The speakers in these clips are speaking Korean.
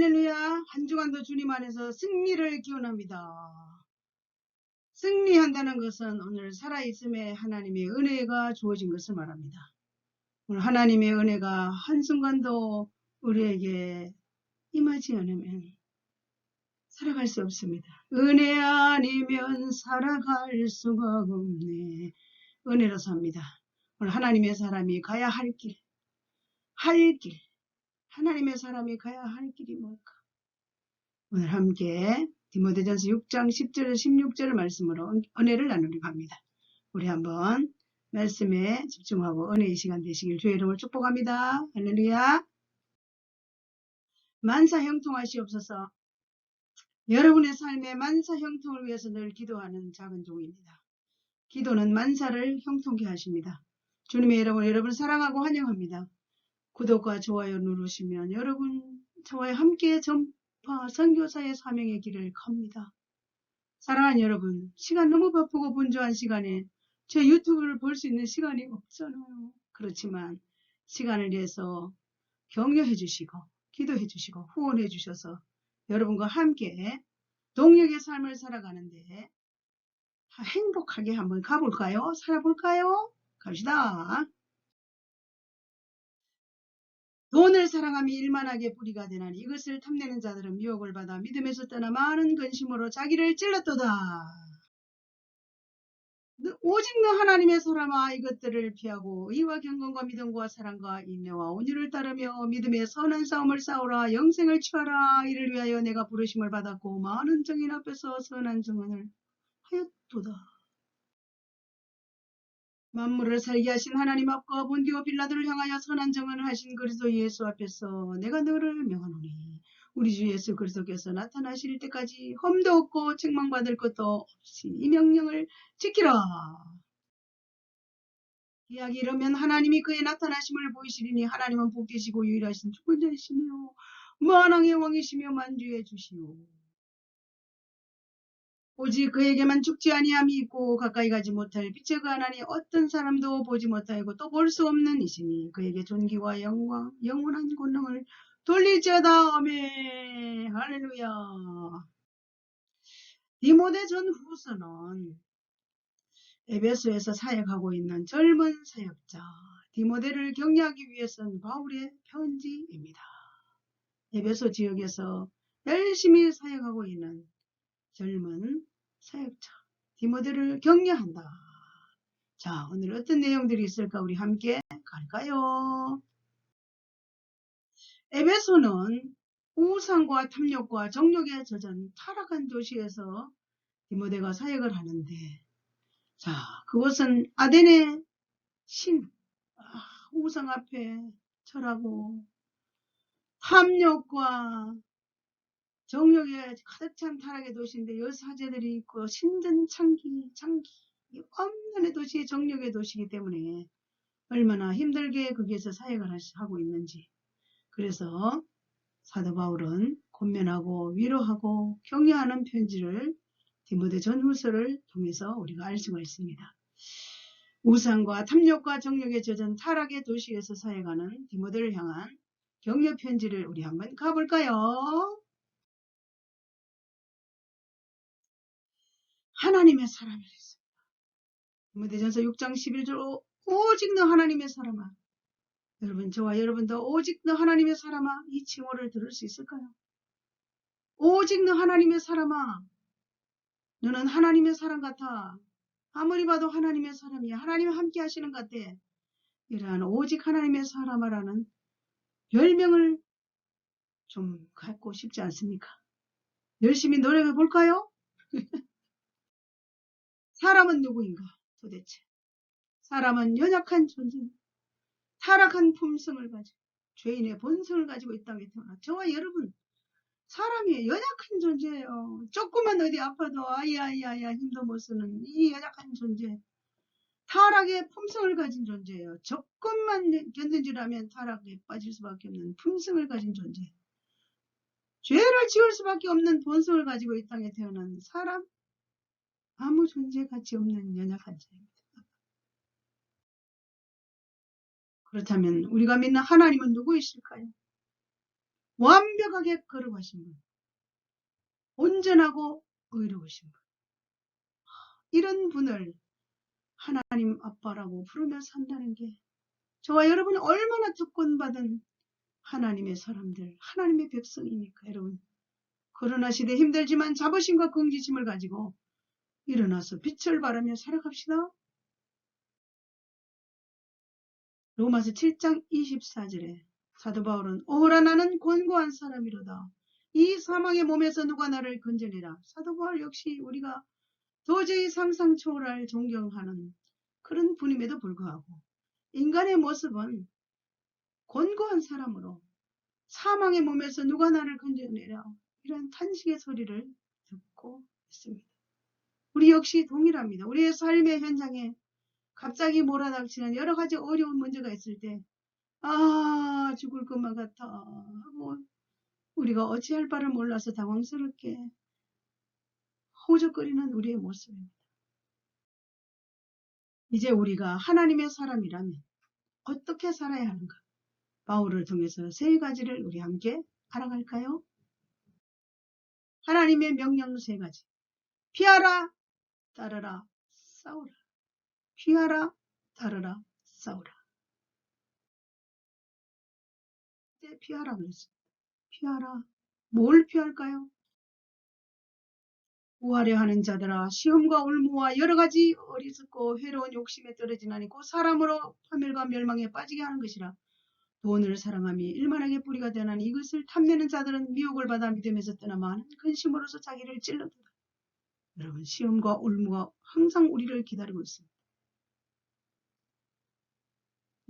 할렐루야. 한 주간도 주님 안에서 승리를 기원합니다. 승리한다는 것은 오늘 살아있음에 하나님의 은혜가 주어진 것을 말합니다. 오늘 하나님의 은혜가 한순간도 우리에게 임하지 않으면 살아갈 수 없습니다. 은혜 아니면 살아갈 수가 없네. 은혜로 삽니다. 오늘 하나님의 사람이 가야 할 길, 하나님의 사람이 가야 할 길이 뭘까? 오늘 함께 디모데전서 6장 10절 16절 말씀으로 은혜를 나누려고 합니다. 우리 한번 말씀에 집중하고 은혜의 시간 되시길 주의 이름을 축복합니다. 할렐루야. 만사 형통하시옵소서. 여러분의 삶의 만사 형통을 위해서 늘 기도하는 작은 종입니다. 기도는 만사를 형통케 하십니다. 주님의 여러분 사랑하고 환영합니다. 구독과 좋아요 누르시면 여러분 저와 함께 선교사의 사명의 길을 갑니다. 사랑하는 여러분, 시간 너무 바쁘고 분주한 시간에 제 유튜브를 볼 수 있는 시간이 없잖아요. 그렇지만 시간을 내서 격려해 주시고 기도해 주시고 후원해 주셔서 여러분과 함께 동력의 삶을 살아가는데 행복하게 한번 가볼까요? 살아볼까요? 갑시다. 돈을 사랑함이 일만하게 뿌리가 되나니 이것을 탐내는 자들은 미혹을 받아 믿음에서 떠나 많은 근심으로 자기를 찔렀도다. 오직 너 하나님의 사람아 이것들을 피하고 의와 경건과 믿음과 사랑과 인내와 온유를 따르며 믿음의 선한 싸움을 싸우라. 영생을 취하라. 이를 위하여 내가 부르심을 받았고 많은 증인 앞에서 선한 증언을 하였도다. 만물을 살게 하신 하나님 앞과 본디오 빌라도를 향하여 선한 증언을 하신 그리스도 예수 앞에서 내가 너를 명하노니 우리 주 예수 그리스도께서 나타나실 때까지 험도 없고 책망받을 것도 없이 이 명령을 지키라. 이야기 이러면 하나님이 그의 나타나심을 보이시리니 하나님은 복되시고 유일하신 주권자이시며 만왕의 왕이시며 만주의 주시오. 오직 그에게만 죽지 아니함이 있고 가까이 가지 못할 빛의 그 하나니 어떤 사람도 보지 못하고 또 볼 수 없는 이시니 그에게 존귀와 영광 영원한 권능을 돌릴지어다. 아멘. 할렐루야. 디모데 전후서는 에베소에서 사역하고 있는 젊은 사역자 디모데를 격려하기 위해서는 바울의 편지입니다. 에베소 지역에서 열심히 사역하고 있는 젊은 사역자 디모데를 격려한다. 자, 오늘 어떤 내용들이 있을까 우리 함께 갈까요? 에베소는 우상과 탐욕과 정욕에 젖은 타락한 도시에서 디모데가 사역을 하는데, 자, 그것은 아덴의 신, 우상 앞에 절하고 탐욕과 정욕에 가득 찬 타락의 도시인데 여사제들이 있고 신전 창기 엄연의 도시 정욕의 도시이기 때문에 얼마나 힘들게 거기에서 사역을 하고 있는지. 그래서 사도 바울은 권면하고 위로하고 격려하는 편지를 디모데 전후서를 통해서 우리가 알 수가 있습니다. 우상과 탐욕과 정욕에 젖은 타락의 도시에서 사역하는 디모데를 향한 격려 편지를 우리 한번 가볼까요? 하나님의 사람이었습니다. 디모데전서 6장 11절 오직 너 하나님의 사람아. 여러분 저와 여러분도 오직 너 하나님의 사람아 이 칭호를 들을 수 있을까요? 오직 너 하나님의 사람아. 너는 하나님의 사람 같아. 아무리 봐도 하나님의 사람이야. 하나님과 함께 하시는 것 같아. 이러한 오직 하나님의 사람아라는 별명을 좀 갖고 싶지 않습니까? 열심히 노력해 볼까요? 사람은 누구인가 도대체? 사람은 연약한 존재입니다. 타락한 품성을 가지고 죄인의 본성을 가지고 이 땅에 태어나 저와 여러분 사람이 연약한 존재예요. 조금만 어디 아파도 아야야야 힘도 못 쓰는 이 연약한 존재. 타락의 품성을 가진 존재예요. 조금만 견딘지라면 타락에 빠질 수밖에 없는 품성을 가진 존재. 죄를 지을 수밖에 없는 본성을 가지고 이 땅에 태어난 사람. 아무 존재 가치 없는 연약한 자입니다. 그렇다면 우리가 믿는 하나님은 누구이실까요? 완벽하게 거룩하신 분, 온전하고 의로우신 분, 이런 분을 하나님 아빠라고 부르며 산다는 게 저와 여러분이 얼마나 특권받은 하나님의 사람들, 하나님의 백성입니까? 여러분, 코로나 시대 힘들지만 자부심과 긍지심을 가지고 일어나서 빛을 발하며 살아갑시다. 로마서 7장 24절에 사도 바울은 오라 나는 곤고한 사람이로다. 이 사망의 몸에서 누가 나를 건져내라. 사도 바울 역시 우리가 도저히 상상 초월할 존경하는 그런 분임에도 불구하고 인간의 모습은 곤고한 사람으로 사망의 몸에서 누가 나를 건져내라. 이런 탄식의 소리를 듣고 있습니다. 우리 역시 동일합니다. 우리의 삶의 현장에 갑자기 몰아닥치는 여러 가지 어려운 문제가 있을 때 죽을 것만 같아 하고 우리가 어찌할 바를 몰라서 당황스럽게 호적거리는 우리의 모습입니다. 이제 우리가 하나님의 사람이라면 어떻게 살아야 하는가? 바울을 통해서 세 가지를 우리 함께 알아갈까요? 하나님의 명령 세 가지. 피하라, 따르라, 싸우라. 피하라, 따르라, 싸우라. 그때 피하라 그랬습니다. 피하라. 뭘 피할까요? 우하려 하는 자들아 시험과 올무와 여러가지 어리석고 회로운 욕심에 떨어지나니 곧 사람으로 파멸과 멸망에 빠지게 하는 것이라. 돈을 사랑함이 일만하게 뿌리가 되나니 이것을 탐내는 자들은 미혹을 받아 믿음에서 떠나 많은 근심으로서 자기를 찔러도다. 여러분, 시험과 올무가 항상 우리를 기다리고 있습니다.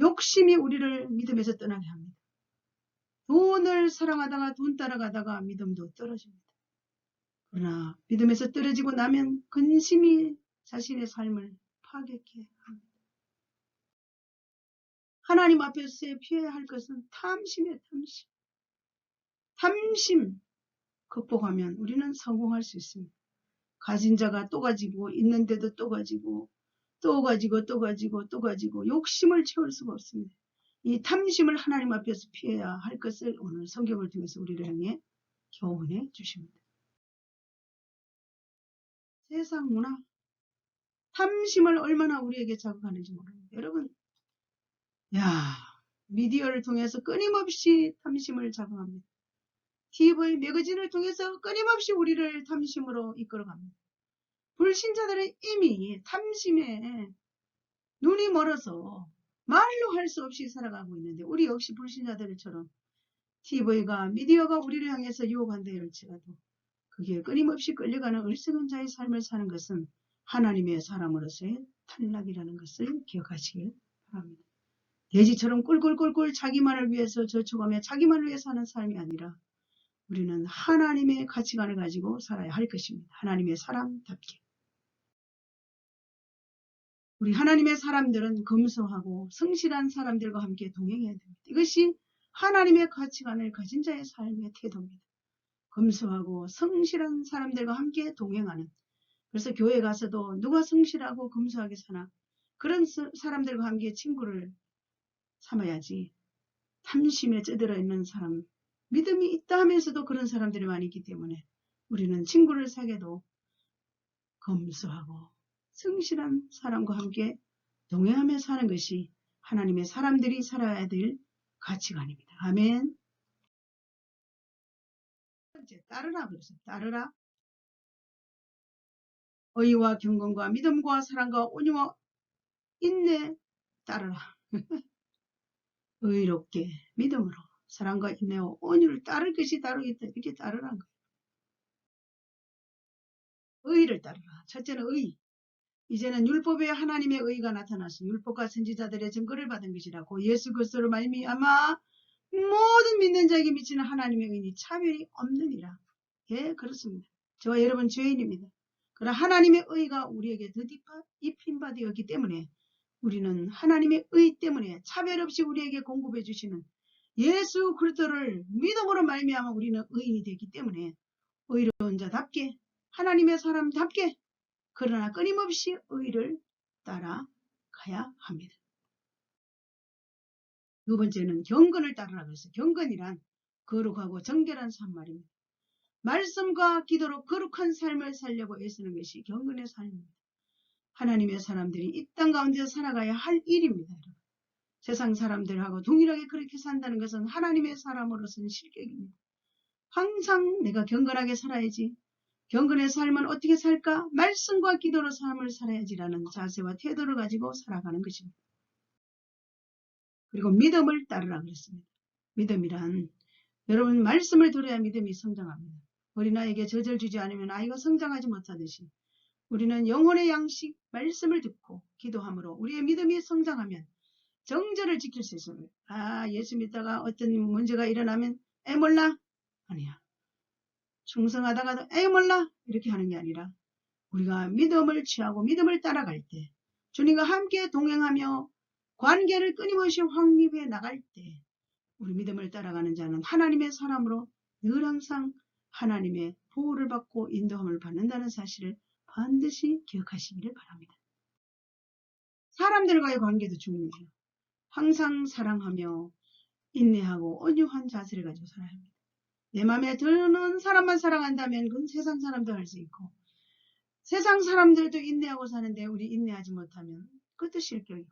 욕심이 우리를 믿음에서 떠나게 합니다. 돈을 사랑하다가 돈 따라가다가 믿음도 떨어집니다. 그러나 믿음에서 떨어지고 나면 근심이 자신의 삶을 파괴케 합니다. 하나님 앞에서 피해야 할 것은 탐심이에요. 탐심 극복하면 우리는 성공할 수 있습니다. 가진 자가 또 가지고 있는데도 또 가지고 또 가지고 또 가지고 또 가지고 욕심을 채울 수가 없습니다. 이 탐심을 하나님 앞에서 피해야 할 것을 오늘 성경을 통해서 우리를 향해 교훈해 주십니다. 세상 문화 탐심을 얼마나 우리에게 자극하는지 모릅니다. 여러분, 미디어를 통해서 끊임없이 탐심을 자극합니다. TV, 매거진을 통해서 끊임없이 우리를 탐심으로 이끌어갑니다. 불신자들은 이미 탐심에 눈이 멀어서 말로 할 수 없이 살아가고 있는데 우리 역시 불신자들처럼 TV가 미디어가 우리를 향해서 유혹한다 할지라도 그게 끊임없이 끌려가는 어리석은 자의 삶을 사는 것은 하나님의 사람으로서의 탈락이라는 것을 기억하시길 바랍니다. 돼지처럼 꿀꿀꿀꿀 자기만을 위해서 저축하며 자기만을 위해 사는 삶이 아니라 우리는 하나님의 가치관을 가지고 살아야 할 것입니다. 하나님의 사람답게. 우리 하나님의 사람들은 검소하고 성실한 사람들과 함께 동행해야 됩니다. 이것이 하나님의 가치관을 가진 자의 삶의 태도입니다. 검소하고 성실한 사람들과 함께 동행하는. 그래서 교회 가서도 누가 성실하고 검소하게 사나 그런 사람들과 함께 친구를 삼아야지. 탐심에 찌들어 있는 사람, 믿음이 있다 하면서도 그런 사람들이 많이 있기 때문에 우리는 친구를 사귀어도 검소하고 성실한 사람과 함께 동행하며 사는 것이 하나님의 사람들이 살아야 될 가치관입니다. 아멘. 첫 번째, 따르라 그랬어요. 따르라. 의와 경건과 믿음과 사랑과 온유와 인내 따르라. 의롭게 믿음으로 사랑과 인내와 온유를 따를 것이 다르겠다. 이렇게 따르라는 거예요. 의를 따르라. 첫째는 의. 이제는 율법에 하나님의 의가 나타나서 율법과 선지자들의 증거를 받은 것이라고 예수 그리스도로 말미암아 모든 믿는 자에게 미치는 하나님의 의니 차별이 없느니라. 예, 그렇습니다. 저와 여러분 죄인입니다. 그러나 하나님의 의가 우리에게 더디파 입힌 바 되었기 때문에 우리는 하나님의 의 때문에 차별 없이 우리에게 공급해 주시는 예수 그리스도를 믿음으로 말미암아 우리는 의인이 되기 때문에 의로운 자답게 하나님의 사람답게 그러나 끊임없이 의를 따라가야 합니다. 두 번째는 경건을 따르라 그랬어요. 경건이란 거룩하고 정결한 삶 말입니다. 말씀과 기도로 거룩한 삶을 살려고 애쓰는 것이 경건의 삶입니다. 하나님의 사람들이 이 땅 가운데 살아가야 할 일입니다. 여러분. 세상 사람들하고 동일하게 그렇게 산다는 것은 하나님의 사람으로서는 실격입니다. 항상 내가 경건하게 살아야지. 경건의 삶은 어떻게 살까? 말씀과 기도로 삶을 살아야지라는 자세와 태도를 가지고 살아가는 것입니다. 그리고 믿음을 따르라 그랬습니다. 믿음이란 여러분 말씀을 들어야 믿음이 성장합니다. 어린아이에게 젖을 주지 않으면 아이가 성장하지 못하듯이 우리는 영혼의 양식 말씀을 듣고 기도함으로 우리의 믿음이 성장하면 정절을 지킬 수 있습니다. 예수 믿다가 어떤 문제가 일어나면 몰라 아니야. 충성하다가도 몰라 이렇게 하는 게 아니라 우리가 믿음을 취하고 믿음을 따라갈 때 주님과 함께 동행하며 관계를 끊임없이 확립해 나갈 때 우리 믿음을 따라가는 자는 하나님의 사람으로 늘 항상 하나님의 보호를 받고 인도함을 받는다는 사실을 반드시 기억하시기를 바랍니다. 사람들과의 관계도 중요해요. 항상 사랑하며 인내하고 온유한 자세를 가지고 살아야 합니다. 내 마음에 드는 사람만 사랑한다면 그건 세상 사람도 할 수 있고 세상 사람들도 인내하고 사는데 우리 인내하지 못하면 그것도 실격이고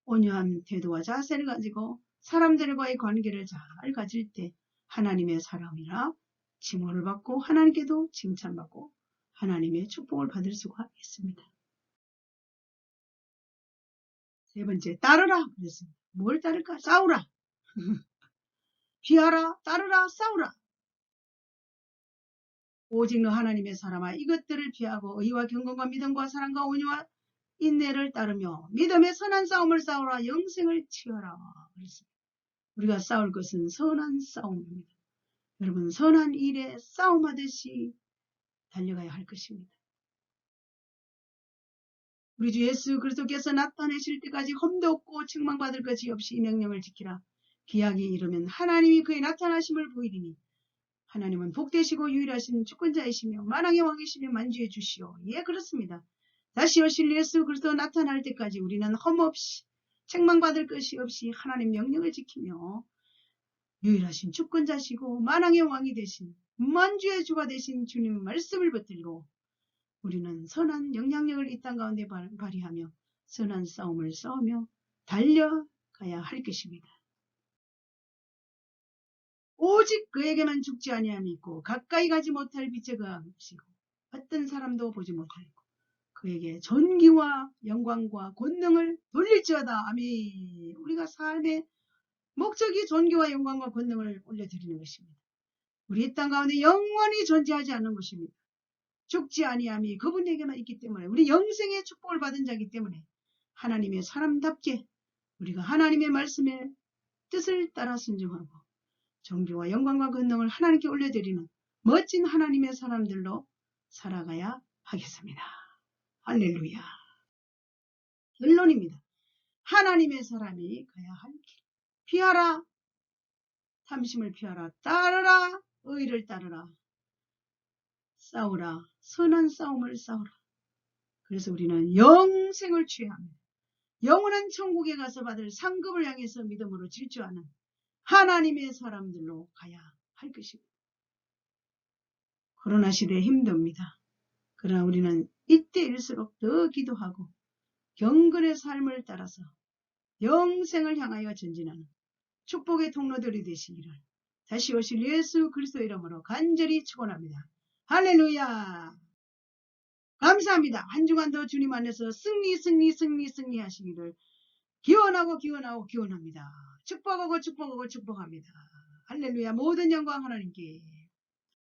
온유한 태도와 자세를 가지고 사람들과의 관계를 잘 가질 때 하나님의 사람이라 칭호를 받고 하나님께도 칭찬받고 하나님의 축복을 받을 수가 있습니다. 세 번째, 따르라 그랬습니다. 뭘 따를까? 싸우라. 피하라, 따르라, 싸우라. 오직 너 하나님의 사람아 이것들을 피하고 의와 경건과 믿음과 사랑과 온유와 인내를 따르며 믿음의 선한 싸움을 싸우라 영생을 취하라 그랬습니다. 우리가 싸울 것은 선한 싸움입니다. 여러분 선한 일에 싸움하듯이 달려가야 할 것입니다. 우리 주 예수 그리스도께서 나타내실 때까지 험도 없고 책망받을 것이 없이 이 명령을 지키라. 기약이 이르면 하나님이 그의 나타나심을 보이리니 하나님은 복되시고 유일하신 주권자이시며 만왕의 왕이시며 만주해 주시오. 예 그렇습니다. 다시 오실 예수 그리스도 나타날 때까지 우리는 험없이 책망받을 것이 없이 하나님 명령을 지키며 유일하신 주권자시고 만왕의 왕이 되신 만주의 주가 되신 주님 말씀을 붙들고 우리는 선한 영향력을 이 땅 가운데 발휘하며 선한 싸움을 싸우며 달려가야 할 것입니다. 오직 그에게만 죽지 아니함이 있고 가까이 가지 못할 빛의 것이고 어떤 사람도 보지 못하고 그에게 존귀와 영광과 권능을 돌릴지어다. 아멘. 우리가 삶의 목적이 존귀와 영광과 권능을 올려드리는 것입니다. 우리 이 땅 가운데 영원히 존재하지 않는 것입니다. 죽지 아니함이 그분에게만 있기 때문에 우리 영생의 축복을 받은 자이기 때문에 하나님의 사람답게 우리가 하나님의 말씀에 뜻을 따라 순종하고 존귀와 영광과 권능을 하나님께 올려드리는 멋진 하나님의 사람들로 살아가야 하겠습니다. 할렐루야. 결론입니다. 하나님의 사람이 가야 할 길. 피하라. 탐심을 피하라. 따르라. 의를 따르라. 싸우라. 선한 싸움을 싸우라. 그래서 우리는 영생을 취해야 합니다. 영원한 천국에 가서 받을 상급을 향해서 믿음으로 질주하는 하나님의 사람들로 가야 할 것입니다. 코로나 시대에 힘듭니다. 그러나 우리는 이때일수록 더 기도하고 경건의 삶을 따라서 영생을 향하여 전진하는 축복의 통로들이 되시기를 다시 오실 예수 그리스도 이름으로 간절히 축원합니다. 할렐루야. 감사합니다. 한 주간도 주님 안에서 승리 하시기를 기원하고 기원합니다. 축복하고 축복합니다. 할렐루야. 모든 영광 하나님께.